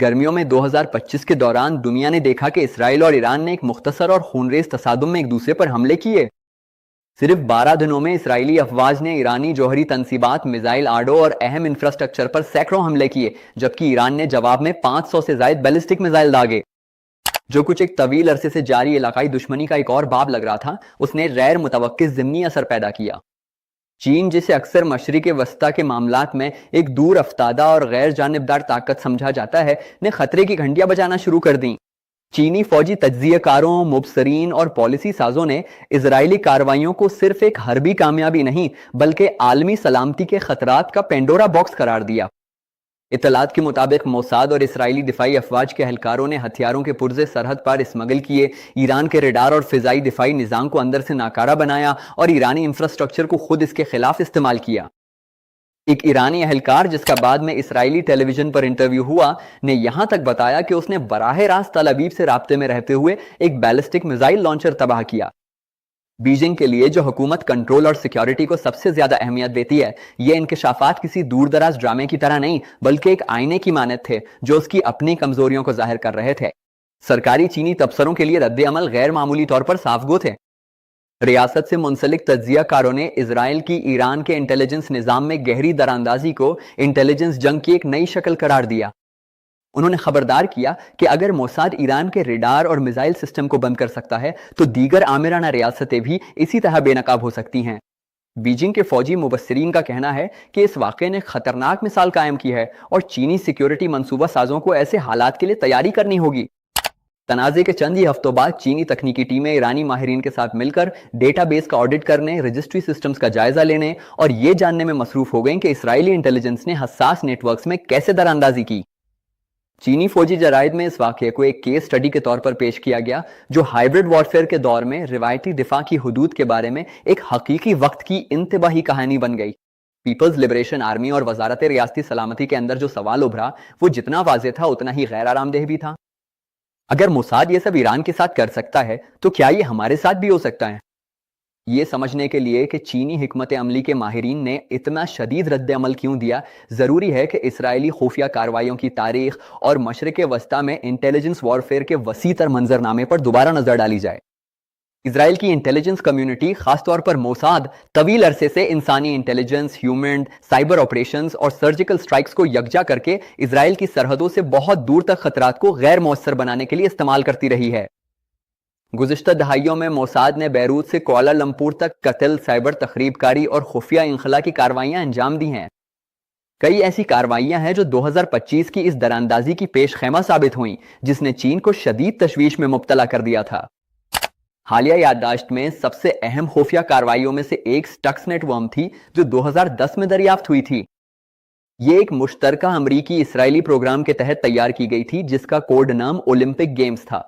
گرمیوں میں 2025 کے دوران دنیا نے دیکھا کہ اسرائیل اور ایران نے ایک مختصر اور خونریز تصادم میں ایک دوسرے پر حملے کیے۔ صرف 12 دنوں میں اسرائیلی افواج نے ایرانی جوہری تنصیبات، میزائل آڑوں اور اہم انفراسٹرکچر پر سینکڑوں حملے کیے، جبکہ ایران نے جواب میں 500 سے زائد بیلسٹک میزائل داغے۔ جو کچھ ایک طویل عرصے سے جاری علاقائی دشمنی کا ایک اور باب لگ رہا تھا، اس نے غیر متوقع ضمنی اثر پیدا کیا۔ چین، جسے اکثر مشرق وسطیٰ کے معاملات میں ایک دور افتادہ اور غیر جانبدار طاقت سمجھا جاتا ہے، نے خطرے کی گھنٹیاں بجانا شروع کر دیں۔ چینی فوجی تجزیہ کاروں، مبصرین اور پالیسی سازوں نے اسرائیلی کارروائیوں کو صرف ایک حربی کامیابی نہیں بلکہ عالمی سلامتی کے خطرات کا پینڈورا باکس قرار دیا۔ اطلاعات کے مطابق موساد اور اسرائیلی دفاعی افواج کے اہلکاروں نے ہتھیاروں کے پرزے سرحد پار اسمگل کیے، ایران کے ریڈار اور فضائی دفاعی نظام کو اندر سے ناکارہ بنایا اور ایرانی انفراسٹرکچر کو خود اس کے خلاف استعمال کیا۔ ایک ایرانی اہلکار جس کا بعد میں اسرائیلی ٹیلی ویژن پر انٹرویو ہوا، نے یہاں تک بتایا کہ اس نے براہ راست تل ابیب سے رابطے میں رہتے ہوئے ایک بیلسٹک میزائل لانچر تباہ کیا۔ بیجنگ کے لیے، جو حکومت کنٹرول اور سیکیورٹی کو سب سے زیادہ اہمیت دیتی ہے، یہ انکشافات کسی دور دراز ڈرامے کی طرح نہیں بلکہ ایک آئینے کی مانند تھے جو اس کی اپنی کمزوریوں کو ظاہر کر رہے تھے۔ سرکاری چینی تبصروں کے لیے رد عمل غیر معمولی طور پر صاف گو تھے۔ ریاست سے منسلک تجزیہ کاروں نے اسرائیل کی ایران کے انٹیلیجنس نظام میں گہری دراندازی کو انٹیلیجنس جنگ کی ایک نئی شکل قرار دیا۔ انہوں نے خبردار کیا کہ اگر موساد ایران کے ریڈار اور میزائل سسٹم کو بند کر سکتا ہے تو دیگر آمرانہ ریاستیں بھی اسی طرح بے نقاب ہو سکتی ہیں۔ بیجنگ کے فوجی مبصرین کا کہنا ہے کہ اس واقعے نے خطرناک مثال قائم کی ہے اور چینی سیکیورٹی منصوبہ سازوں کو ایسے حالات کے لیے تیاری کرنی ہوگی۔ تنازع کے چند ہی ہفتوں بعد چینی تکنیکی ٹیمیں ایرانی ماہرین کے ساتھ مل کر ڈیٹا بیس کا آڈٹ کرنے، رجسٹری سسٹمز کا جائزہ لینے اور یہ جاننے میں مصروف ہو گئیں کہ اسرائیلی انٹیلیجنس نے حساس نیٹ ورکس میں کیسے دراندازی کی۔ چینی فوجی جرائد میں اس واقعے کو ایک کیس سٹڈی کے طور پر پیش کیا گیا جو ہائبرڈ وارفیئر کے دور میں روایتی دفاع کی حدود کے بارے میں ایک حقیقی وقت کی انتباہی کہانی بن گئی۔ پیپلز لبریشن آرمی اور وزارت ریاستی سلامتی کے اندر جو سوال ابھرا وہ جتنا واضح تھا اتنا ہی غیر آرام دہ بھی تھا۔ اگر موساد یہ سب ایران کے ساتھ کر سکتا ہے تو کیا یہ ہمارے ساتھ بھی ہو سکتا ہے؟ یہ سمجھنے کے لیے کہ چینی حکمت عملی کے ماہرین نے اتنا شدید رد عمل کیوں دیا، ضروری ہے کہ اسرائیلی خفیہ کارروائیوں کی تاریخ اور مشرق وسطیٰ میں انٹیلیجنس وارفیئر کے وسیع تر منظرنامے پر دوبارہ نظر ڈالی جائے۔ اسرائیل کی انٹیلیجنس کمیونٹی، خاص طور پر موساد، طویل عرصے سے انسانی انٹیلیجنس، ہیومن، سائبر آپریشنز اور سرجیکل سٹرائکس کو یکجا کر کے اسرائیل کی سرحدوں سے بہت دور تک خطرات کو غیر مؤثر بنانے کے لیے استعمال کرتی رہی ہے۔ گزشتہ دہائیوں میں موساد نے بیروت سے کوالالمپور تک قتل، سائبر تخریب کاری اور خفیہ انخلا کی کارروائیاں انجام دی ہیں۔ کئی ایسی کارروائیاں ہیں جو 2025 کی اس دراندازی کی پیش خیمہ ثابت ہوئیں جس نے چین کو شدید تشویش میں مبتلا کر دیا تھا۔ حالیہ یادداشت میں سب سے اہم خفیہ کارروائیوں میں سے ایک سٹکس نیٹ ورم تھی جو 2010 میں دریافت ہوئی تھی۔ یہ ایک مشترکہ امریکی اسرائیلی پروگرام کے تحت تیار کی گئی تھی جس کا کوڈ نام اولمپک گیمز تھا۔